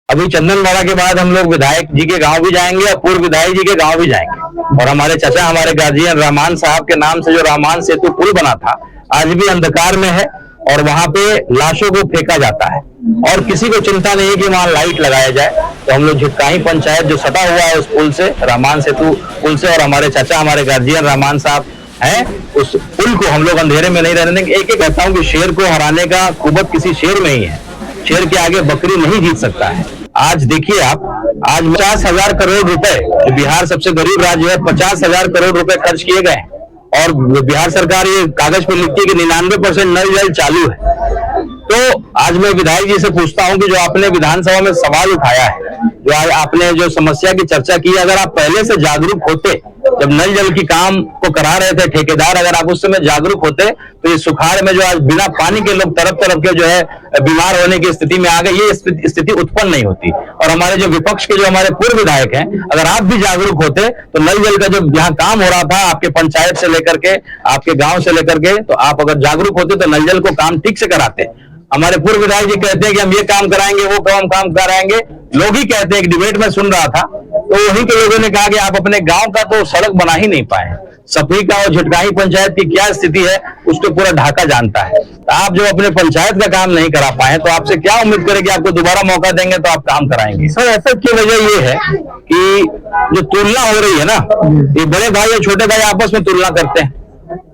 अभी चंदनवाड़ा के बाद हम लोग विधायक जी के गांव भी जाएंगे और पूर्व विधायक जी के गांव भी जाएंगे। और हमारे चाचा, हमारे गार्जियन रहमान साहब के नाम से जो रहमान सेतु पुल बना था, आज भी अंधकार में है और वहां पे लाशों को फेंका जाता है और किसी को चिंता नहीं है कि वहां लाइट लगाया जाए। तो हम लोग झिटकाही पंचायत जो सटा हुआ है उस पुल से, रहमान सेतु पुल से, और हमारे चाचा, हमारे गार्जियन रहमान साहब हैं, उस पुल को हम लोग अंधेरे में नहीं रहने देंगे। एक एक कहता हूं कि शेर को हराने का कुवत किसी शेर में ही है, शेर के आगे बकरी नहीं जीत सकता है। आज देखिए आप, आज 50,000 करोड़ रुपए, जो बिहार सबसे गरीब राज्य है, 50,000 करोड़ रुपए खर्च किए गए और बिहार सरकार ये कागज पर लिखती है कि 99% नल जल चालू है। तो आज मैं विधायक जी से पूछता हूं कि जो आपने विधानसभा में सवाल उठाया है, जो आज आपने जो समस्या की चर्चा की, अगर आप पहले से जागरूक होते, जब नल जल की काम को करा रहे थे ठेकेदार, अगर आप उस समय जागरूक होते तो ये सुखाड़ में जो आज बिना पानी के लोग तरफ तरफ के जो है बीमार होने की स्थिति में आ गए, ये स्थिति उत्पन्न नहीं होती। और हमारे जो विपक्ष के जो हमारे पूर्व विधायक हैं, अगर आप भी जागरूक होते तो नल जल का जो यहाँ काम हो रहा था आपके पंचायत से लेकर के, आपके गांव से लेकर के, तो आप अगर जागरूक होते तो नल जल को काम ठीक से कराते। हमारे पूर्व विधायक जी कहते हैं कि हम ये काम कराएंगे, वो काम कराएंगे, लोग ही कहते हैं। एक डिबेट में सुन रहा था तो वहीं के लोगों ने कहा कि आप अपने गांव का तो सड़क बना ही नहीं पाए, सपरी का और झिटकाही पंचायत की क्या स्थिति है उसको पूरा ढाका जानता है। तो आप जो अपने पंचायत का काम नहीं करा पाए तो आपसे क्या उम्मीद करें कि आपको दोबारा मौका देंगे तो आप काम कराएंगे। सर, ऐसा की वजह ये है कि जो तुलना हो रही है ना, ये बड़े भाई और छोटे भाई आपस में तुलना करते हैं।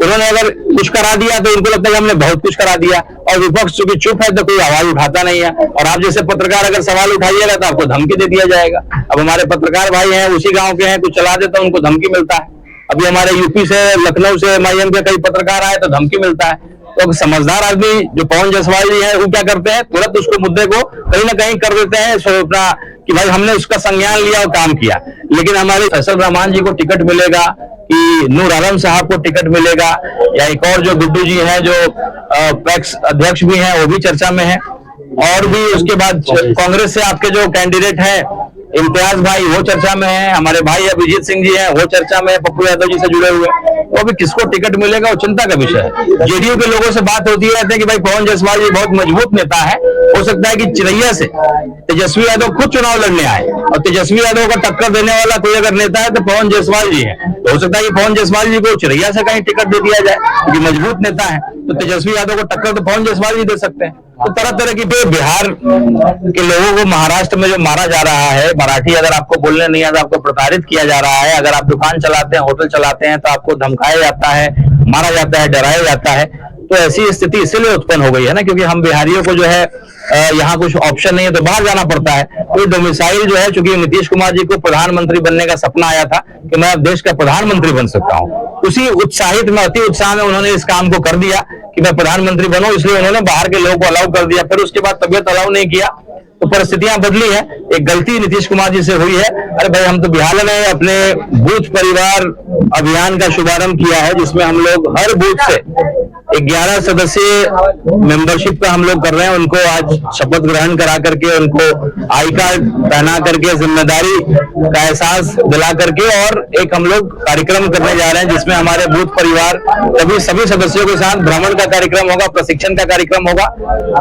उन्होंने अगर कुछ करा दिया तो उनको लगता है कि हमने बहुत कुछ करा दिया, और विपक्ष चूंकि चुप है तो कोई आवाज उठाता नहीं है। और आप जैसे पत्रकार अगर सवाल उठाइएगा तो आपको धमकी दे दिया जाएगा। अब हमारे पत्रकार भाई हैं, उसी गांव के हैं, कुछ चला देते तो उनको धमकी मिलता है। अभी हमारे यूपी से, लखनऊ से MIM के कई पत्रकार आए तो धमकी मिलता है। तो समझदार आदमी जो पवन जायसवाल जी है, वो क्या करते हैं, तुरंत उसको मुद्दे को कहीं ना कहीं कर देते हैं अपना कि भाई हमने उसका संज्ञान लिया और काम किया। लेकिन हमारे फैसल रहमान जी को टिकट मिलेगा कि नूर आलम साहब को टिकट मिलेगा, या एक और जो गुड्डू जी हैं जो पैक्स अध्यक्ष भी हैं, वो भी चर्चा में है। और भी उसके बाद कांग्रेस से आपके जो कैंडिडेट हैं इम्तियाज भाई, वो चर्चा में है। हमारे भाई अभिजीत सिंह जी हैं, वो चर्चा में है, पप्पू यादव जी से जुड़े हुए। तो अभी किसको टिकट मिलेगा वो चिंता का विषय है। जेडीयू के लोगों से बात होती रहती है कि भाई पवन जायसवाल जी बहुत मजबूत नेता है, हो सकता है कि चिरैया से तेजस्वी यादव खुद चुनाव लड़ने आए, और तेजस्वी यादव का टक्कर देने वाला कोई अगर नेता है तो पवन जायसवाल जी है। तो हो सकता है कि पवन जायसवाल जी को चिरैया से कहीं टिकट दे दिया जाए, क्योंकि मजबूत नेता है। तो तेजस्वी यादव को टक्कर तो पवन जायसवाल जी दे सकते हैं। तो तरह तरह की बिहार के लोगों को महाराष्ट्र में जो मारा जा रहा है, मराठी अगर आपको बोलने नहीं आता, आपको प्रताड़ित किया जा रहा है। अगर आप दुकान चलाते हैं, होटल चलाते हैं, तो आपको धमकाया जाता है, मारा जाता है, डराया जाता है। तो ऐसी स्थिति इसीलिए उत्पन्न हो गई है ना, क्योंकि हम बिहारियों को जो है यहाँ कुछ ऑप्शन नहीं है तो बाहर जाना पड़ता है। तो डोमिसाइल जो है, चूंकि नीतीश कुमार जी को प्रधानमंत्री बनने का सपना आया था कि मैं अब देश का प्रधानमंत्री बन सकता हूँ, उसी उत्साहित में, अति उत्साह में उन्होंने इस काम को कर दिया कि मैं प्रधानमंत्री बनूं, इसलिए उन्होंने बाहर के लोगों को अलाउ कर दिया। फिर उसके बाद तबियत अलाउ नहीं किया तो परिस्थितियां बदली है। एक गलती नीतीश कुमार जी से हुई है। अरे भाई, हम तो बिहार में अपने बूथ परिवार अभियान का शुभारंभ किया है, जिसमें हम लोग हर बूथ से 11 सदस्यीय मेंबरशिप का हम लोग कर रहे हैं। उनको आज शपथ ग्रहण करा करके, उनको आई कार्ड पहना करके, जिम्मेदारी का एहसास दिला करके, और एक हम लोग कार्यक्रम करने जा रहे हैं जिसमें हमारे बूथ परिवार सभी सदस्यों के साथ भ्रमण का कार्यक्रम होगा, प्रशिक्षण का कार्यक्रम होगा।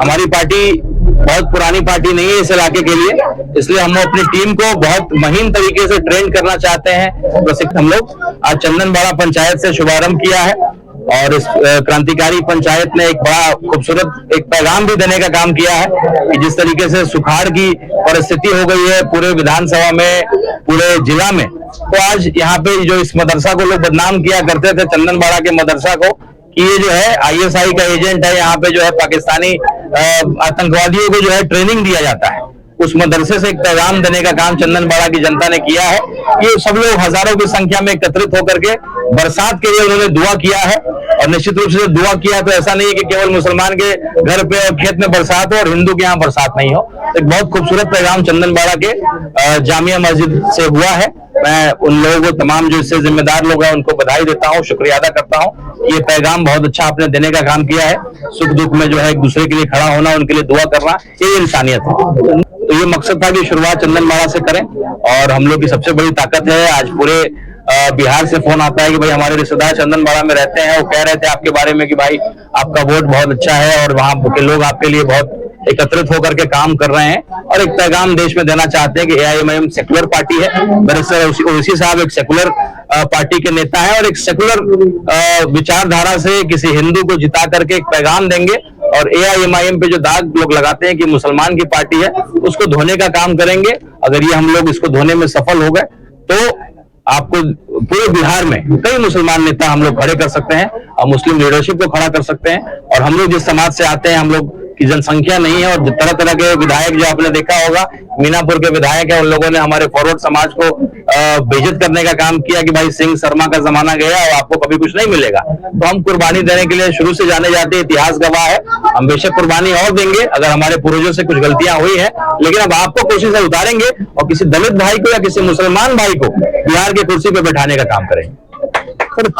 हमारी पार्टी बहुत पुरानी पार्टी नहीं है इस इलाके के लिए, इसलिए हम अपनी टीम को बहुत महीन तरीके से ट्रेन करना चाहते हैं। प्रशिक्षण हम लोग आज चंदनवाड़ा पंचायत से शुभारंभ किया है, और इस क्रांतिकारी पंचायत ने एक बड़ा खूबसूरत एक पैगाम भी देने का काम किया है कि जिस तरीके से सुखाड़ की परिस्थिति हो गई है पूरे विधानसभा में, पूरे जिला में, तो आज यहाँ पे जो इस मदरसा को लोग बदनाम किया करते थे, चंदनवाड़ा के मदरसा को, कि ये जो है ISI का एजेंट है, यहाँ पे जो है पाकिस्तानी आतंकवादियों को जो है ट्रेनिंग दिया जाता है। उस मदरसे से एक पैगाम देने का काम चंदनवाड़ा की जनता ने किया है। ये सब लोग हजारों की संख्या में एकत्रित होकर के बरसात के लिए उन्होंने दुआ किया है, और निश्चित रूप से दुआ किया तो ऐसा नहीं है कि केवल मुसलमान के घर पे और खेत में बरसात हो और हिंदू के यहाँ बरसात नहीं हो। एक बहुत खूबसूरत पैगाम चंदनवाड़ा के जामिया मस्जिद से हुआ है। मैं उन लोगों को, तमाम जो इससे जिम्मेदार लोग हैं, उनको बधाई देता हूँ, शुक्रिया अदा करता हूँ। ये पैगाम बहुत अच्छा आपने देने का काम किया है। सुख दुख में जो है एक दूसरे के लिए खड़ा होना, उनके लिए दुआ करना, ये इंसानियत है। तो ये मकसद था कि शुरुआत चंदनवाड़ा से करें, और हम लोग की सबसे बड़ी ताकत है। आज पूरे बिहार से फोन आता है कि भाई हमारे रिश्तेदार चंदनवाड़ा में रहते हैं, वो कह रहे थे आपके बारे में कि भाई आपका वोट बहुत अच्छा है और वहाँ के लोग आपके लिए बहुत एकत्रित होकर के काम कर रहे हैं और एक पैगाम देश में देना चाहते हैं कि AIMIM सेकुलर पार्टी है। दरअसल ओवैसी साहब एक सेकुलर पार्टी के नेता है और एक सेकुलर विचारधारा से किसी हिंदू को जिता करके एक पैगाम देंगे और AIMIM पे जो दाग लोग लगाते हैं कि मुसलमान की पार्टी है, उसको धोने का काम करेंगे। अगर ये हम लोग इसको धोने में सफल हो गए तो आपको पूरे बिहार में कई मुसलमान नेता हम लोग खड़े कर सकते हैं और मुस्लिम लीडरशिप को खड़ा कर सकते हैं। और हम लोग जिस समाज से आते हैं, हम लोग की जनसंख्या नहीं है और तरह तरह के विधायक जो आपने देखा होगा, मीनापुर के विधायक है, उन लोगों ने हमारे फॉरवर्ड समाज को बेइज्जत करने का काम किया कि भाई सिंह शर्मा का जमाना गया और आपको कभी कुछ नहीं मिलेगा। तो हम कुर्बानी देने के लिए शुरू से जाने जाते, इतिहास गवाह है, हम बेशक कुर्बानी और देंगे अगर हमारे पूर्वजों से कुछ गलतियां हुई है, लेकिन अब आपको कोशिश से उतारेंगे और किसी दलित भाई को या किसी मुसलमान भाई को बिहार की कुर्सी पर बैठाने का काम करेंगे। सर,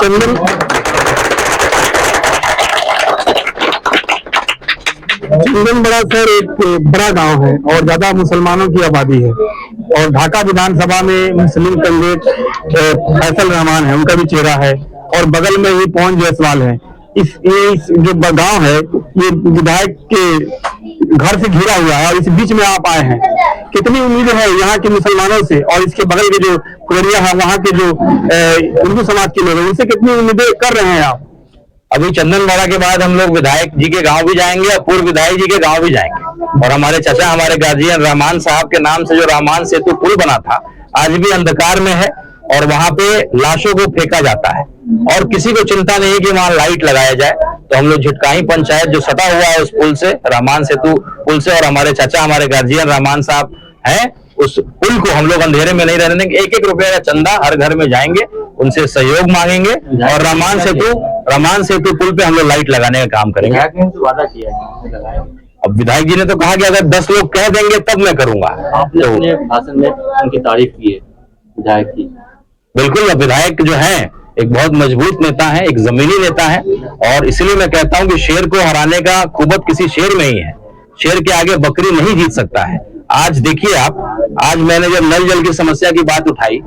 चंदनबड़ा सर एक बड़ा गांव है और ज्यादा मुसलमानों की आबादी है और ढाका विधानसभा में मुस्लिम कैंडिडेट फैसल रहमान है, उनका भी चेहरा है और बगल में ही पवन जायसवाल है। इस जो गांव है ये विधायक के घर से घिरा हुआ है और इस बीच में आप आए हैं, कितनी उम्मीद है यहाँ के मुसलमानों से और इसके बगल के जो कुरिया है वहाँ के जो हिंदू समाज के लोग हैं उनसे कितनी उम्मीदें कर रहे हैं आप? अभी चंदनवाड़ा के बाद हम लोग विधायक जी के गांव भी जाएंगे और पूर्व विधायक जी के गांव भी जाएंगे और हमारे चाचा हमारे गार्जियन रहमान साहब के नाम से जो रहमान सेतु पुल बना था आज भी अंधकार में है और वहां पे लाशों को फेंका जाता है और किसी को चिंता नहीं कि वहां लाइट लगाया जाए। तो हम लोग झिटकाही पंचायत जो सटा हुआ है उस पुल से, रहमान सेतु पुल से, और हमारे चाचा हमारे गार्जियन रहमान साहब हैं, उस पुल को हम लोग अंधेरे में नहीं रहने देंगे। 1-1 रुपए का चंदा हर घर में जाएंगे, उनसे सहयोग मांगेंगे और रहमान सेतु पुल पे हम लोग लाइट लगाने का काम करेंगे। वादा किया है, अब विधायक जी ने तो कहा कि अगर 10 लोग कह देंगे तब मैं करूंगा। आपने अपने भाषण में उनकी तारीफ की है विधायक की। बिल्कुल, विधायक जो है एक बहुत मजबूत नेता है, एक जमीनी नेता है और इसलिए मैं कहता हूं कि शेर को हराने का कुवत किसी शेर में ही है। शेर के आगे बकरी नहीं जीत सकता है। आज देखिए आप, आज मैंने जब नल जल की समस्या की बात उठाई,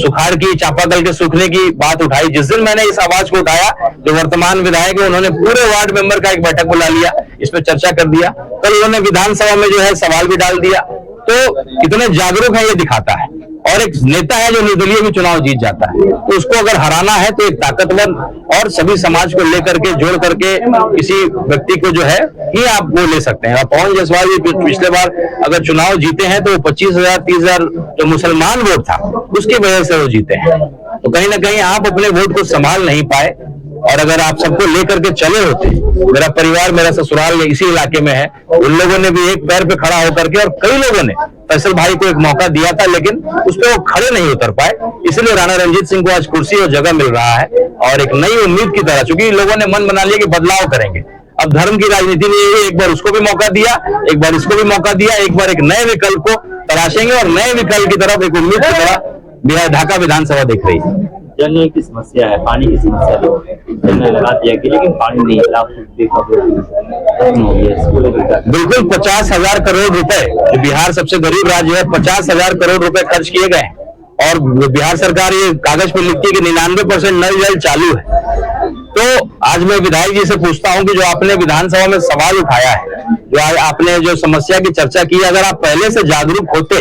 सुखाड़ की, चापाकल के सूखने की बात उठाई, जिस दिन मैंने इस आवाज को उठाया, जो वर्तमान विधायक है उन्होंने पूरे वार्ड मेंबर का एक बैठक बुला लिया, इसमें चर्चा कर दिया। कल उन्होंने विधानसभा में जो है सवाल भी डाल दिया। तो कितने जागरूक है ये दिखाता है और एक नेता है जो निर्दलीय भी चुनाव जीत जाता है। तो उसको अगर हराना है तो एक ताकतवर और सभी समाज को लेकर के जोड़ करके किसी व्यक्ति को जो है ही आप वो ले सकते हैं। पवन जायसवाल जी पिछले बार अगर चुनाव जीते हैं तो 25,000 30,000 जो मुसलमान वोट था उसकी वजह से वो जीते हैं। तो कहीं ना कहीं आप अपने वोट को संभाल नहीं पाए और अगर आप सबको लेकर के चले होते, मेरा परिवार मेरा ससुराल इसी इलाके में है, उन लोगों ने भी एक पैर पे खड़ा होकर के और कई लोगों ने फैसल भाई को एक मौका दिया था लेकिन उस पर वो खड़े नहीं उतर पाए, इसलिए राणा रणजीत सिंह को आज कुर्सी और जगह मिल रहा है और एक नई उम्मीद की तरह, चूंकि लोगों ने मन बना लिया कि बदलाव करेंगे। अब धर्म की राजनीति में एक बार उसको भी मौका दिया, एक बार इसको भी मौका दिया, एक बार एक नए विकल्प को तराशेंगे और नए विकल्प की तरफ एक उम्मीद की तरह बिहार ढाका विधानसभा देख रही है। जल की समस्या है, पानी की समस्या है, लगा दिया कि लेकिन पानी नहीं है। बिल्कुल 50,000 करोड़ रुपए, बिहार सबसे गरीब राज्य है, 50,000 करोड़ रुपए खर्च किए गए और बिहार सरकार ये कागज पे लिखती है कि 99% नल जल चालू है। तो आज मैं विधायक जी से पूछता हूं कि जो आपने विधानसभा में सवाल उठाया है, जो आपने जो समस्या की चर्चा की, अगर आप पहले से जागरूक होते,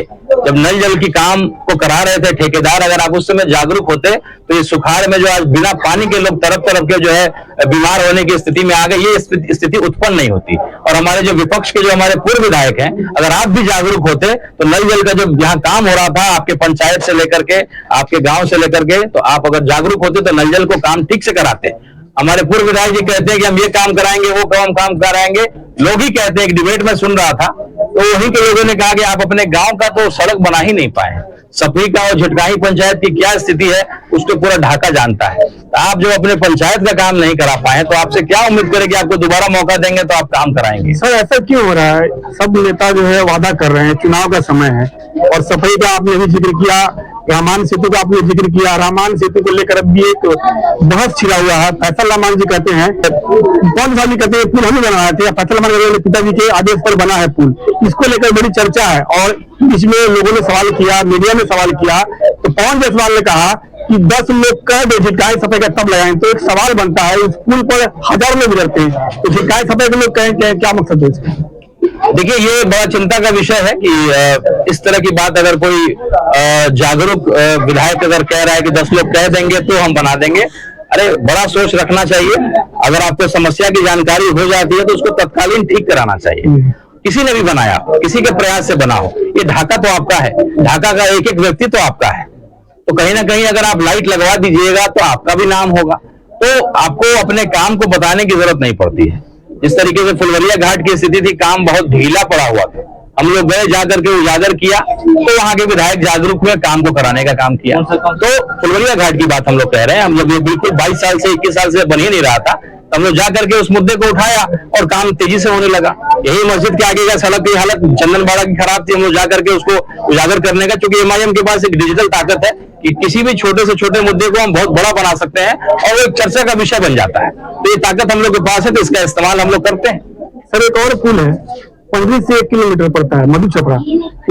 जब नल जल की काम को करा रहे थे ठेकेदार, अगर आप उस समय जागरूक होते तो ये सुखाड़ में जो आज बिना पानी के लोग तरफ तरफ के जो है बीमार होने की स्थिति में आ गए, ये स्थिति उत्पन्न नहीं होती। और हमारे जो विपक्ष के जो हमारे पूर्व विधायक हैं, अगर आप भी जागरूक होते तो नल जल का जो यहाँ काम हो रहा था आपके पंचायत से लेकर के, आपके गांव से लेकर के, तो आप अगर जागरूक होते तो नल जल को काम ठीक से कराते। हमारे पूर्व विधायक जी कहते हैं कि हम ये काम कराएंगे, वो काम कराएंगे, लोग ही कहते हैं। एक डिबेट में सुन रहा था तो वहीं के लोगों ने कहा कि आप अपने गांव का तो सड़क बना ही नहीं पाए। सफी का और झिटकाही पंचायत की क्या स्थिति है उसको पूरा ढाका जानता है। तो आप जो अपने पंचायत का काम नहीं करा पाए तो आपसे क्या उम्मीद करें कि आपको दोबारा मौका देंगे तो आप काम कराएंगे? सर, ऐसा क्यों हो रहा है? सब नेता जो है वादा कर रहे हैं, चुनाव का समय है और सफाई का आपने भी जिक्र किया, रहमान सेतु का आपने जिक्र किया। रहमान सेतु को लेकर अब भी एक बहस छिड़ा हुआ है। फैसल रहमान जी कहते हैं, कौन सा भी कहते हैं पुल हम ही बना रहे थे, फैसल रहमान पिताजी के आदेश पर बना है पुल, इसको लेकर बड़ी चर्चा है और इसमें लोगों ने सवाल किया, मीडिया ने सवाल किया। तो पवन जायसवाल ने कहा कि 10 लोग कह दे झिटकाई सफाई का तब लगाएं, तो एक सवाल बनता है, उस पुल पर 1000 लोग गुजरते हैं तो झिटकाई सफाई के लोग कहें क्या मकसद है इसका? देखिए, ये बड़ा चिंता का विषय है कि इस तरह की बात अगर कोई जागरूक विधायक अगर कह रहा है कि 10 लोग कह देंगे तो हम बना देंगे। अरे, बड़ा सोच रखना चाहिए। अगर आपको समस्या की जानकारी हो जाती है तो उसको तत्कालीन ठीक कराना चाहिए। किसी ने भी बनाया, किसी के प्रयास से बना हो, ये ढाका तो आपका है, ढाका का एक एक व्यक्ति तो आपका है, तो कहीं ना कहीं अगर आप लाइट लगवा दीजिएगा तो आपका भी नाम होगा। तो आपको अपने काम को बताने की जरूरत नहीं पड़ती है। जिस तरीके से फुलवरिया घाट की स्थिति थी, काम बहुत ढीला पड़ा हुआ था, हम लोग गए, जाकर के उजागर किया, तो वहां के विधायक जागरूक हुए, काम को कराने का काम किया। तो फुलवरिया घाट की बात हम लोग कह रहे हैं, हम लोग ये बिल्कुल 22 साल से 21 साल से बन ही नहीं रहा था, हम लोग जाकर के उस मुद्दे को उठाया और काम तेजी से होने लगा। यही मस्जिद के आगे का सड़क की हालत चंदनबाड़ा की खराब थी, हम लोग जाकर के उसको उजागर करने का, क्योंकि MIM के पास एक डिजिटल ताकत है कि किसी भी छोटे से छोटे मुद्दे को हम बहुत बड़ा बना सकते हैं और वो एक चर्चा का विषय बन जाता है। तो ये ताकत हम लोग के पास है, तो इसका इस्तेमाल हम लोग करते हैं। सर, एक और पुल है, 15 से 1 किलोमीटर पड़ता है, मधु छपरा।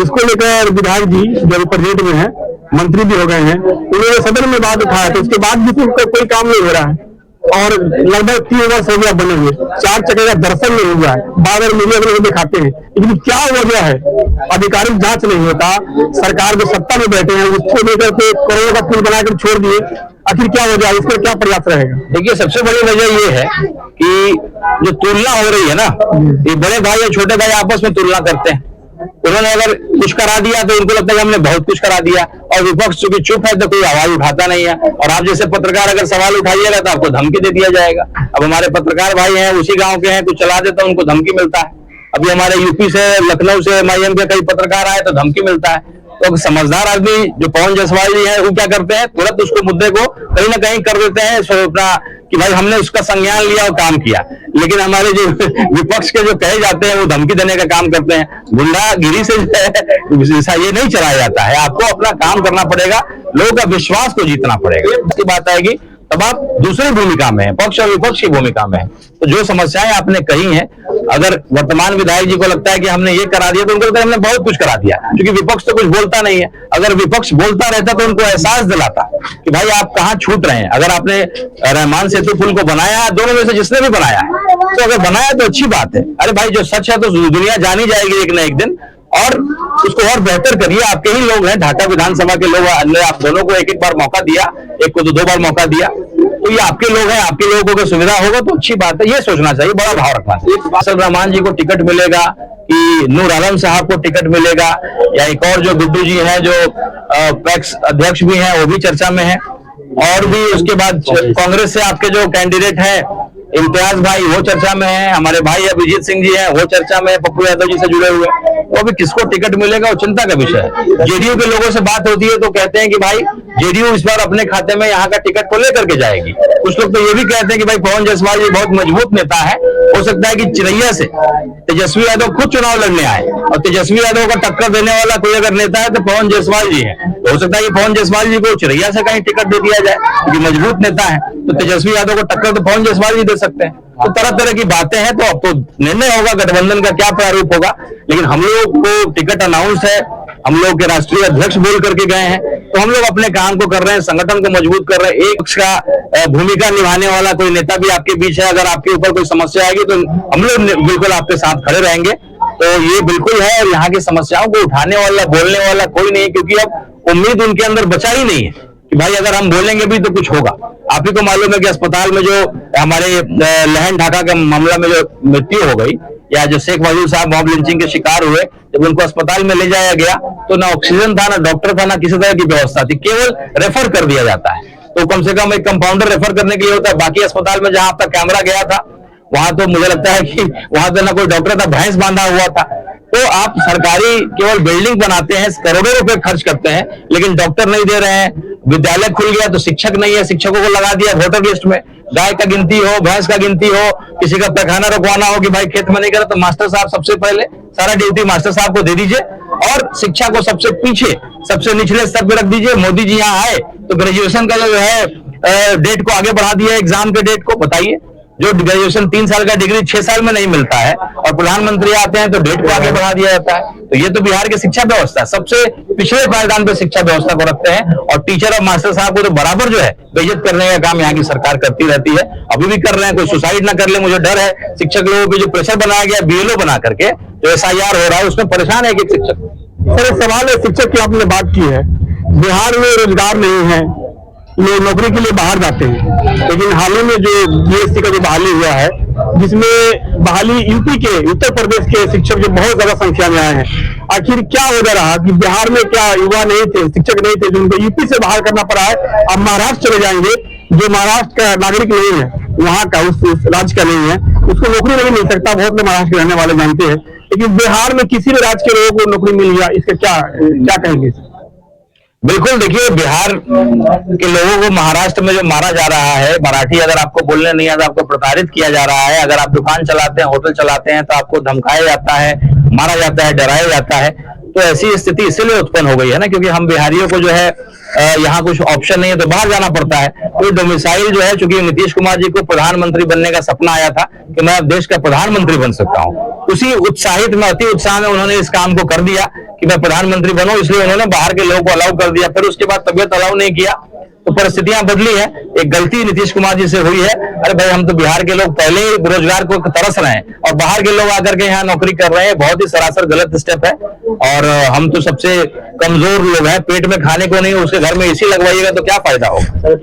इसको लेकर विधायक जी जो प्रेजेंट में है, मंत्री भी हो गए हैं, उन्होंने सदन में बात उठाया, तो उसके बाद भी कोई काम नहीं हो रहा है और लगभग 3 वर्ष हो गया बने हुए, 4 चक्कर का दर्शन नहीं हुआ है। बार मीडिया में दिखाते हैं, लेकिन क्या वजह है? आधिकारिक जांच नहीं होता, सरकार जो सत्ता में बैठे हैं उसको लेकर के करोड़ों का पुल बनाकर छोड़ दिए, आखिर क्या वजह है? इसका क्या प्रयास रहेगा? देखिए, सबसे बड़ी वजह ये है कि जो तुलना हो रही है ना, ये बड़े भाई और छोटे भाई आपस में तुलना करते हैं। उन्होंने अगर कुछ करा दिया तो उनको लगता है कि हमने बहुत कुछ करा दिया, और विपक्ष चूंकि चुप है तो कोई आवाज उठाता नहीं है। और आप जैसे पत्रकार अगर सवाल उठाइएगा तो आपको धमकी दे दिया जाएगा। अब हमारे पत्रकार भाई हैं, उसी गांव के हैं, कुछ चला देता उनको धमकी मिलता है। अभी हमारे यूपी से, लखनऊ से MIM के कई पत्रकार आए तो धमकी मिलता है। तो समझदार आदमी जो पवन जायसवाल जी हैं, वो क्या करते हैं, तुरंत उसको मुद्दे को कहीं ना कहीं कर देते हैं अपना कि भाई हमने उसका संज्ञान लिया और काम किया। लेकिन हमारे जो विपक्ष के जो कहे जाते हैं वो धमकी देने का काम करते हैं। गुंडागिरी से ये नहीं चलाया जाता है। आपको अपना काम करना पड़ेगा, लोगों का विश्वास को जीतना पड़ेगा। इसकी बात आएगी तब आप दूसरी भूमिका में हैं, पक्ष और विपक्ष की भूमिका में हैं। तो जो समस्याएं आपने कही हैं, अगर वर्तमान विधायक जी को लगता है कि हमने ये करा दिया, तो उनको लगता है हमने बहुत कुछ करा दिया, क्योंकि विपक्ष तो कुछ बोलता नहीं है। अगर विपक्ष बोलता रहता तो उनको एहसास दिलाता कि भाई आप कहाँ छूट रहे हैं। अगर आपने रहमान सेतु पुल को बनाया है, दोनों में से जिसने भी बनाया है, तो अगर बनाया तो अच्छी बात है। अरे भाई, जो सच है तो दुनिया जानी जाएगी एक न एक दिन, और उसको और बेहतर करिए। आपके ही लोग हैं, ढाका विधानसभा के लोग, आप दोनों को एक एक बार मौका दिया, एक को तो 2 बार मौका दिया, तो ये आपके लोग हैं, आपके लोगों को सुविधा होगा तो अच्छी बात है। ये सोचना चाहिए, बड़ा भाव रखना चाहिए। असल रहमान जी को टिकट मिलेगा कि नूर आलम साहब को टिकट मिलेगा, या एक और जो गुड्डू जी हैं जो पैक्स अध्यक्ष भी हैं, वो भी चर्चा में है। और भी उसके बाद कांग्रेस से आपके जो कैंडिडेट हैं, इम्तियाज भाई, वो चर्चा में है। हमारे भाई अभिजीत सिंह जी हैं, वो चर्चा में है, पप्पू यादव जी से जुड़े हुए। तो अभी किसको टिकट मिलेगा वो चिंता का विषय है। जेडीयू के लोगों से बात होती है तो कहते हैं कि भाई जेडीयू इस बार अपने खाते में यहाँ का टिकट को लेकर के जाएगी। कुछ लोग तो ये भी कहते हैं कि भाई पवन जायसवाल जी बहुत मजबूत नेता है, हो सकता है कि चिरैया से तेजस्वी यादव खुद चुनाव लड़ने आए, और तेजस्वी यादव का टक्कर देने वाला कोई अगर नेता है तो पवन जायसवाल जी है। तो हो सकता है कि पवन जायसवाल जी को चिरैया से कहीं टिकट दे दिया जाए, क्योंकि मजबूत नेता है। तो तेजस्वी यादव को टक्कर तो पवन जायसवाल जी दे सकते हैं। तो तरह तरह की बातें हैं, तो अब तो निर्णय होगा गठबंधन का क्या प्रारूप होगा। लेकिन हम लोग को टिकट अनाउंस है, हम लोग के राष्ट्रीय अध्यक्ष बोल करके गए हैं, तो हम लोग अपने काम को कर रहे हैं, संगठन को मजबूत कर रहे हैं। एक पक्ष का भूमिका निभाने वाला कोई नेता भी आपके बीच है, अगर आपके ऊपर कोई समस्या आएगी तो हम लोग बिल्कुल आपके साथ खड़े रहेंगे। तो ये बिल्कुल है, और यहाँ की समस्याओं को उठाने वाला, बोलने वाला कोई नहीं है, क्योंकि अब उम्मीद उनके अंदर बचा ही नहीं है कि भाई अगर हम बोलेंगे भी तो कुछ होगा। आप ही को मालूम है कि अस्पताल में जो हमारे लहन ढाका के मामला में जो मृत्यु हो गई, या जो शेख वजीर साहब मॉब लिंचिंग के शिकार हुए, जब उनको अस्पताल में ले जाया गया तो ना ऑक्सीजन था, ना डॉक्टर था, ना किसी तरह की व्यवस्था थी, केवल रेफर कर दिया जाता है। तो कम से कम एक कंपाउंडर रेफर करने के लिए होता है। बाकी अस्पताल में जहां आपका कैमरा गया था, वहां तो मुझे लगता है कि वहां तो ना कोई डॉक्टर था, भैंस बांधा हुआ था। तो आप सरकारी केवल बिल्डिंग बनाते हैं, करोड़ों रुपए खर्च करते हैं, लेकिन डॉक्टर नहीं दे रहे हैं। विद्यालय खुल गया तो शिक्षक नहीं है, शिक्षकों को लगा दिया वोटर लिस्ट में। गाय का गिनती हो, भैंस का गिनती हो, किसी का पैखाना रुकवाना हो कि भाई खेत में नहीं करा, तो मास्टर साहब सबसे पहले सारा ड्यूटी मास्टर साहब को दे दीजिए, और शिक्षा को सबसे पीछे, सबसे निचले स्तर पर रख दीजिए। मोदी जी यहाँ आए तो ग्रेजुएशन का जो है डेट को आगे बढ़ा दिया, एग्जाम के डेट को। बताइए, जो ग्रेजुएशन 3 साल का डिग्री 6 साल में नहीं मिलता है, और प्रधानमंत्री आते हैं तो डेट को आगे बढ़ा दिया जाता है। तो ये तो बिहार की शिक्षा व्यवस्था सबसे पिछड़े पायदान पर शिक्षा व्यवस्था को रखते हैं, और टीचर और मास्टर साहब को तो बराबर जो है बेइज्जत करने का काम यहाँ की सरकार करती रहती है। अभी भी कर रहे हैं, कोई सुसाइड ना कर ले, मुझे डर है। शिक्षक लोगों पे जो प्रेशर बनाया गया BLO बना करके, जो SIR हो रहा है उसमें परेशान है एक शिक्षक। सर एक सवाल है, शिक्षक की आपने बात की है, बिहार में रोजगार नहीं है, लोग नौकरी के लिए बाहर जाते हैं, लेकिन हाल ही में जो BSc का जो बहाली हुआ है, जिसमें बहाली यूपी के, उत्तर प्रदेश के शिक्षक जो बहुत ज्यादा संख्या में आए हैं, आखिर क्या वजह रहा कि बिहार में क्या युवा नहीं थे, शिक्षक नहीं थे, जिनको यूपी से बाहर करना पड़ा है? अब महाराष्ट्र चले जाएंगे, जो महाराष्ट्र का नागरिक नहीं है, वहाँ का उस राज्य का नहीं है, उसको नौकरी नहीं मिल सकता। बहुत लोग महाराष्ट्र के रहने वाले जानते हैं, लेकिन बिहार में किसी भी राज्य के लोगों को नौकरी मिल गया, इसका क्या कहेंगे? बिल्कुल, देखिए बिहार के लोगों को महाराष्ट्र में जो मारा जा रहा है, मराठी अगर आपको बोलने नहीं आता, आपको प्रताड़ित किया जा रहा है, अगर आप दुकान चलाते हैं, होटल चलाते हैं, तो आपको धमकाया जाता है, मारा जाता है, डराया जाता है। तो ऐसी स्थिति इसीलिए उत्पन्न हो गई है ना, क्योंकि हम बिहारियों को जो है यहाँ कुछ ऑप्शन नहीं है तो बाहर जाना पड़ता है। तो डोमिसाइल जो है, चूंकि नीतीश कुमार जी को प्रधानमंत्री बनने का सपना आया था कि मैं अब देश का प्रधानमंत्री बन सकता हूँ, उसी उत्साहित में, अति उत्साह में उन्होंने इस काम को कर दिया कि मैं प्रधानमंत्री बनूं, इसलिए उन्होंने बाहर के लोगों को अलाउ कर दिया। फिर उसके बाद तबियत अलाउ नहीं किया, तो परिस्थितियां बदली है। एक गलती नीतीश कुमार जी से हुई है। अरे भाई, हम तो बिहार के लोग पहले ही रोजगार को तरस रहे हैं, और बाहर के लोग आकर के यहाँ नौकरी कर रहे हैं, बहुत ही सरासर गलत स्टेप है। और हम तो सबसे कमजोर लोग हैं, पेट में खाने को नहीं, उसके घर में AC लगवाइएगा तो क्या फायदा होगा।